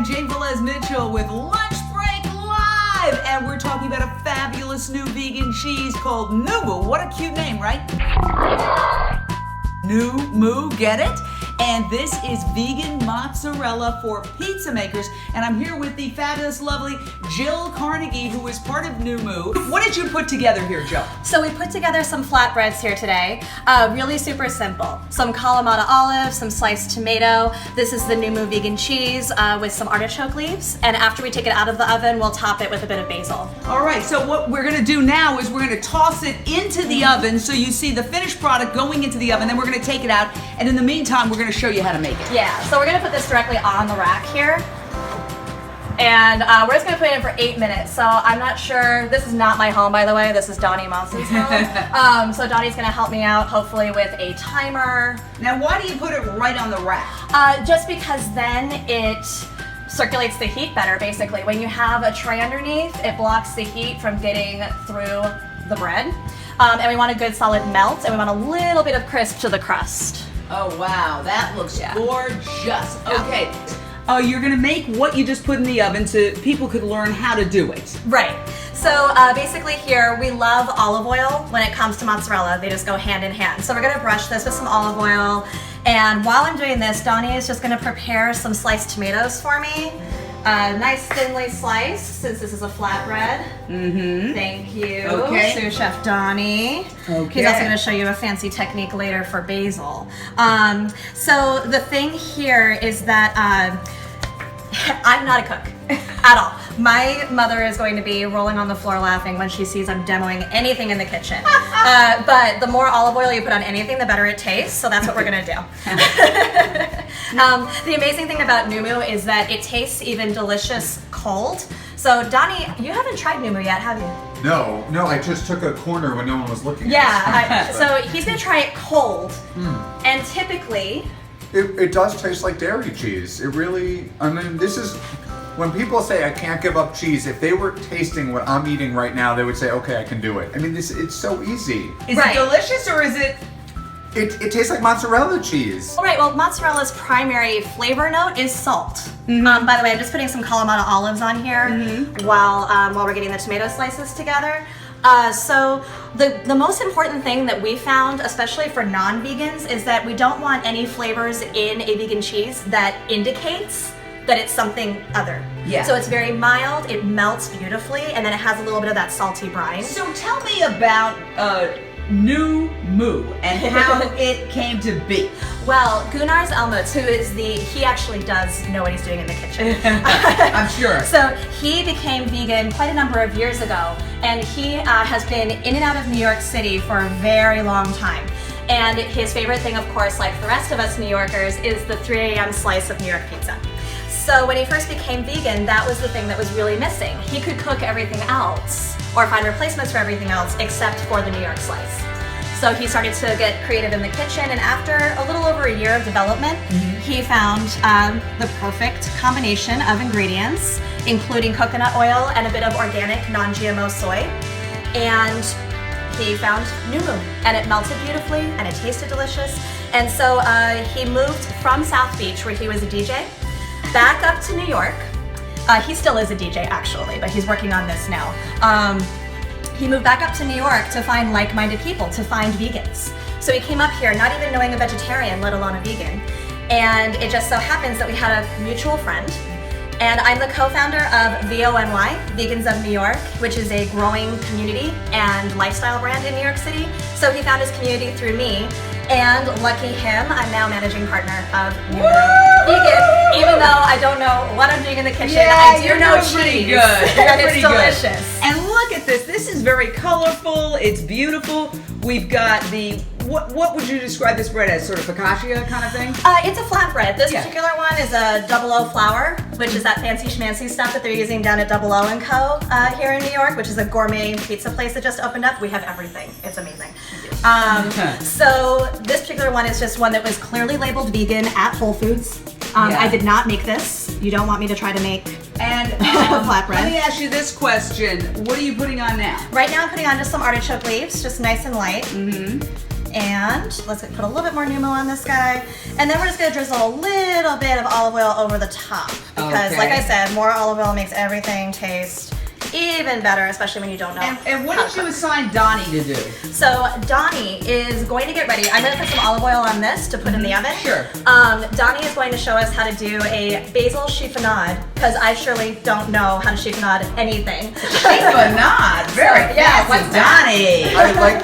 I'm Jane Velez-Mitchell with Lunch Break Live, and we're talking about a fabulous new vegan cheese called Numu. What a cute name, right? Numu, get it? And this is vegan mozzarella for pizza makers. And I'm here with the fabulous, lovely Jill Carnegie, who is part of Numu. What did you put together here, Jill? So we put together some flatbreads here today. Really super simple. Some Kalamata olive, some sliced tomato. This is the Numu vegan cheese with some artichoke leaves. And after we take it out of the oven, we'll top it with a bit of basil. All right, so what we're gonna do now is we're gonna toss it into the oven so you see the finished product going into the oven, then we're gonna take it out, and in the meantime, we're gonna show you how to make it. Yeah, so we're gonna put this directly on the rack here. And we're just gonna put it in for 8 minutes. So I'm not sure, this is not my home, by the way, this is Donnie Moss's home. So Donnie's gonna help me out, hopefully with a timer. Now, why do you put it right on the rack? Just because then it circulates the heat better, basically. When you have a tray underneath, it blocks the heat from getting through the bread. And we want a good solid melt, and we want a little bit of crisp to the crust. Oh wow, that looks gorgeous. Okay, you're gonna make what you just put in the oven so people could learn how to do it. Right. So basically here, we love olive oil when it comes to mozzarella. They just go hand in hand. So we're gonna brush this with some olive oil. And while I'm doing this, Donnie is just gonna prepare some sliced tomatoes for me. Nice thinly sliced, since this is a flatbread. Mm-hmm. Thank you, Okay. Sous Chef Donnie. Okay. He's also going to show you a fancy technique later for basil. So the thing here is that I'm not a cook at all. My mother is going to be rolling on the floor laughing when she sees I'm demoing anything in the kitchen. But the more olive oil you put on anything, the better it tastes. So that's what we're going to do. The amazing thing about Numu is that it tastes even delicious cold. So Donnie, you haven't tried Numu yet, have you? No, I just took a corner when no one was looking. Yeah, so he's gonna try it cold, and typically... It does taste like dairy cheese. It really, I mean, this is, when people say I can't give up cheese, if they were tasting what I'm eating right now, they would say, okay, I can do it. I mean, it's so easy. Is it delicious or is it? It tastes like mozzarella cheese. All right, well, mozzarella's primary flavor note is salt. By the way, I'm just putting some Kalamata olives on here while we're getting the tomato slices together. So the most important thing that we found, especially for non-vegans, is that we don't want any flavors in a vegan cheese that indicates that it's something other. Yeah. So it's very mild, it melts beautifully, and then it has a little bit of that salty brine. So tell me about Numu and how it came to be. Well, Gunnar's Elmuts, who is he actually does know what he's doing in the kitchen. I'm sure. So he became vegan quite a number of years ago, and he has been in and out of New York City for a very long time. And his favorite thing, of course, like the rest of us New Yorkers, is the 3 a.m. slice of New York pizza. So when he first became vegan, that was the thing that was really missing. He could cook everything else, or find replacements for everything else, except for the New York slice. So he started to get creative in the kitchen, and after a little over a year of development, he found the perfect combination of ingredients, including coconut oil and a bit of organic non-GMO soy. And he found Numu, and it melted beautifully, and it tasted delicious. And so he moved from South Beach, where he was a DJ, back up to New York. He still is a DJ, actually, but he's working on this now. He moved back up to New York to find like-minded people, to find vegans. So he came up here not even knowing a vegetarian, let alone a vegan. And it just so happens that we had a mutual friend. And I'm the co-founder of VONY, Vegans of New York, which is a growing community and lifestyle brand in New York City. So he found his community through me. And lucky him, I'm now managing partner of Numu Vegan. Even though I don't know what I'm doing in the kitchen, I do know cheese. Pretty good. And it's Pretty delicious. Good. And look at this. This is very colorful. It's beautiful. We've got the, what would you describe this bread as? Sort of focaccia kind of thing? It's a flatbread. This particular one is a 00 flour, which is that fancy schmancy stuff that they're using down at 00 & Co. Here in New York, which is a gourmet pizza place that just opened up. We have everything. It's amazing. So this particular one is just one that was clearly labeled vegan at Whole Foods. I did not make this. You don't want me to try to make And flatbread. Let me ask you this question. What are you putting on now? Right now I'm putting on just some artichoke leaves, just nice and light. And let's put a little bit more Numo on this guy. And then we're just gonna drizzle a little bit of olive oil over the top. Because like I said, more olive oil makes everything taste even better, especially when you don't know. And what did you assign Donnie to do? So Donnie is going to get ready. I'm going to put some olive oil on this to put in the oven. Sure. Donnie is going to show us how to do a basil chiffonade, because I surely don't know how to chiffonade anything. Chiffonade, very fancy, Donnie.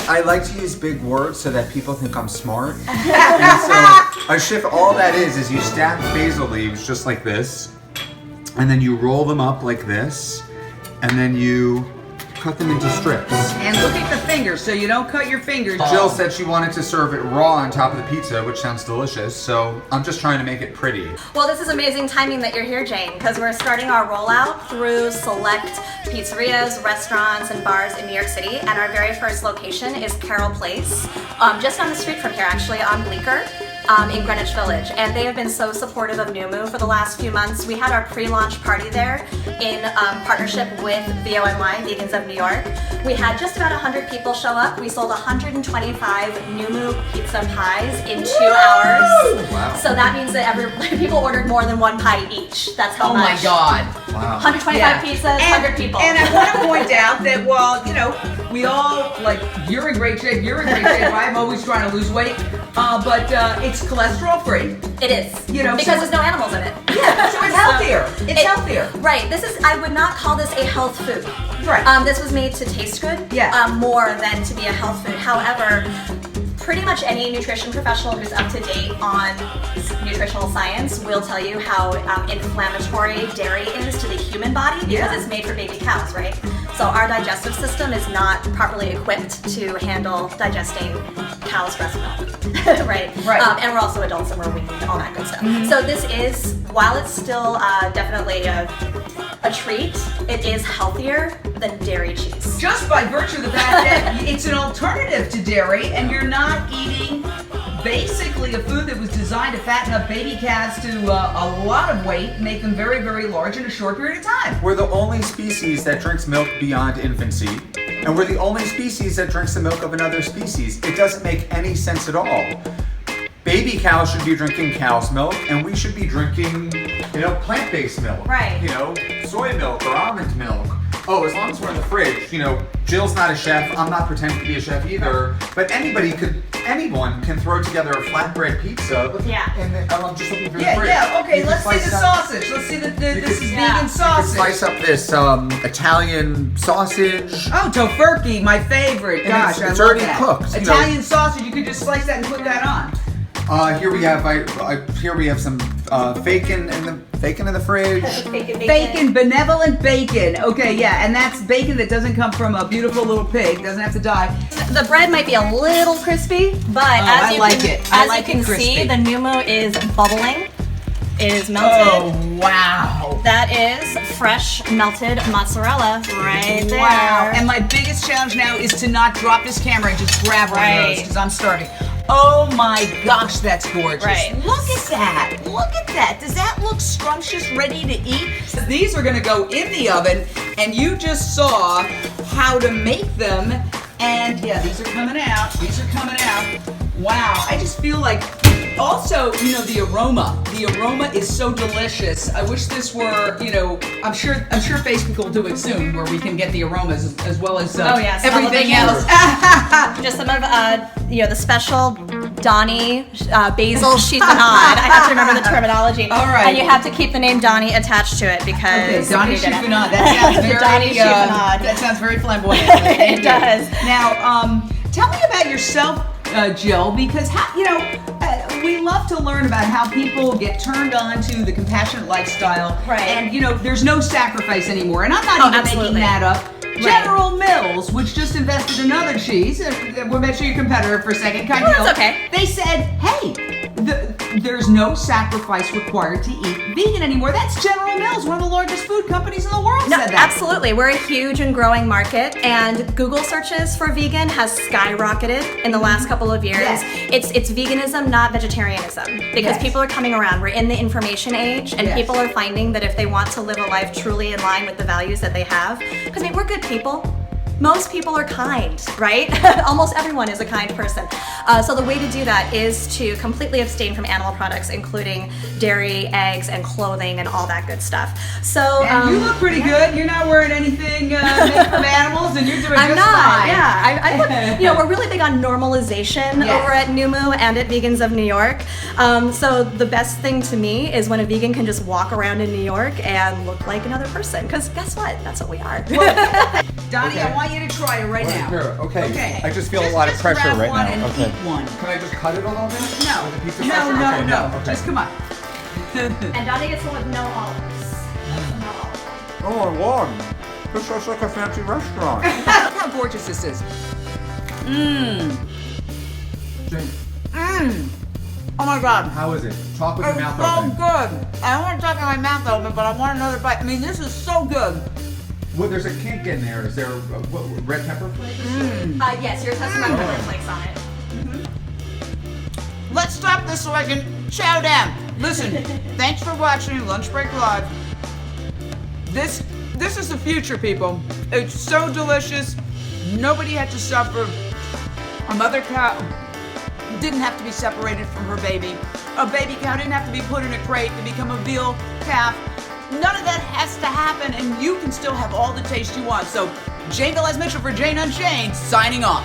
I like to use big words so that people think I'm smart. And so a chiff, all that is you stack basil leaves just like this, and then you roll them up like this, and then you cut them into strips. And look at the fingers, so you don't cut your fingers. Jill said she wanted to serve it raw on top of the pizza, which sounds delicious, so I'm just trying to make it pretty. Well, this is amazing timing that you're here, Jane, because we're starting our rollout through select pizzerias, restaurants, and bars in New York City, and our very first location is Carroll Place, just on the street from here, actually, on Bleecker. In Greenwich Village, and they have been so supportive of Numu for the last few months. We had our pre-launch party there in partnership with VONY, Vegans of New York. We had just about 100 people show up. We sold 125 Numu pizza pies in 2 hours. Wow. So that means that people ordered more than one pie each. That's how much. Oh my God. Wow. 125 pizzas, 100 people. And I want to point out that while, you know, we all, like, you're in great shape, I'm always trying to lose weight, but it's cholesterol free. It is. You know, because there's no animals in it. Yeah, so it's healthier. It's healthier. Right. I would not call this a health food. Right. This was made to taste good. Yeah. More than to be a health food. However, pretty much any nutrition professional who's up to date on nutritional science will tell you how inflammatory dairy is to the human body because it's made for baby cows, right? So our digestive system is not properly equipped to handle digesting cow's breast milk, right? Right. And we're also adults and we're weaned, all that good stuff. So this is, while it's still definitely a treat, it is healthier than dairy cheese. Just by virtue of the fact that it's an alternative to dairy and you're not eating basically a food that was designed to fatten up baby calves to a lot of weight, make them very, very large in a short period of time. We're the only species that drinks milk beyond infancy, and we're the only species that drinks the milk of another species. It doesn't make any sense at all. Baby cows should be drinking cow's milk, and we should be drinking, you know, plant-based milk. Right. You know, soy milk or almond milk. Oh, as long as we're in the fridge, you know, Jill's not a chef, I'm not pretending to be a chef either, but anyone can throw together a flatbread pizza. And I'm just looking for the fridge. Okay, You let's can see the slice up- sausage. Let's see this is You vegan You can sausage. slice up this Italian sausage. Oh, tofurkey, my favorite. And Gosh, it's I love already that. cooked, you know. Italian sausage, you could just slice that and put that on. Here we have some bacon in the fridge. Bacon, benevolent bacon. Okay, yeah, and that's bacon that doesn't come from a beautiful little pig, doesn't have to die. The bread might be a little crispy, but as you can see, the Numu is bubbling. It is melted. Oh, wow. That is fresh melted mozzarella right there. Wow. And my biggest challenge now is to not drop this camera and just grab one of those because I'm starving. Oh my gosh, that's gorgeous. Right. Look at that. Look at that. Does that look scrumptious, ready to eat? These are going to go in the oven, and you just saw how to make them. And yeah, these are coming out. These are coming out. Wow. I just feel like, also, you know, the aroma. The aroma is so delicious. I wish this were, you know, I'm sure Facebook will do it soon, where we can get the aromas as well as everything else. Just some of the special Donnie basil chiffonade. I have to remember the terminology. All right. And you have to keep the name Donnie attached to it because Donnie chiffonade. That sounds very Donnie chiffonade. That sounds very flamboyant. It does. Now, tell me about yourself, Jill, because we love to learn about how people get turned on to the compassionate lifestyle. Right. And, you know, there's no sacrifice anymore. And I'm not even absolutely. making that up. General Mills, which just invested in another cheese, we'll mention your competitor for a second. That's okay. They said, hey, there's no sacrifice required to eat vegan anymore. That's General Mills, one of the largest food companies in the world, No, said that. absolutely. We're a huge and growing market, and Google searches for vegan has skyrocketed in the last couple of years. Yes. It's veganism, not vegetarianism, because people are coming around. We're in the information age, and people are finding that if they want to live a life truly in line with the values that they have, because I mean, we're good people. most people are kind, right? Almost everyone is a kind person. So the way to do that is to completely abstain from animal products, including dairy, eggs, and clothing, and all that good stuff. So And you look pretty good. You're not wearing anything made from animals, and you're doing I'm just not. fine. Yeah, I look, you know, we're really big on normalization Yes. over at Numu and at Vegans of New York. So the best thing to me is when a vegan can just walk around in New York and look like another person. Because guess what? That's what we are. Donnie, I want you to try it right now. Here, okay. Okay. I just feel a lot of pressure grab right one now. And Okay. eat one. Can I just cut it a little bit? No. With a piece of No, pressure? no, Okay, no. okay. Just come on. And Donnie gets one with no olives. No olives. Oh, Lord. This looks like a fancy restaurant. Look how gorgeous this is. Mmm. Mmm. Oh my God. How is it? Talk with It's your mouth so open. good. I don't want to talk with my mouth open, but I want another bite. I mean, this is so good. Well, there's a kink in there. Is there red pepper flakes? Yes, yours has some red pepper flakes on it. Let's stop this so I can chow down. Listen, thanks for watching Lunch Break Live. This is the future, people. It's so delicious. Nobody had to suffer. A mother cow didn't have to be separated from her baby. A baby cow didn't have to be put in a crate to become a veal calf. None of that has to happen, and you can still have all the taste you want. So, Jane Velez Mitchell for Jane Unchained, signing off.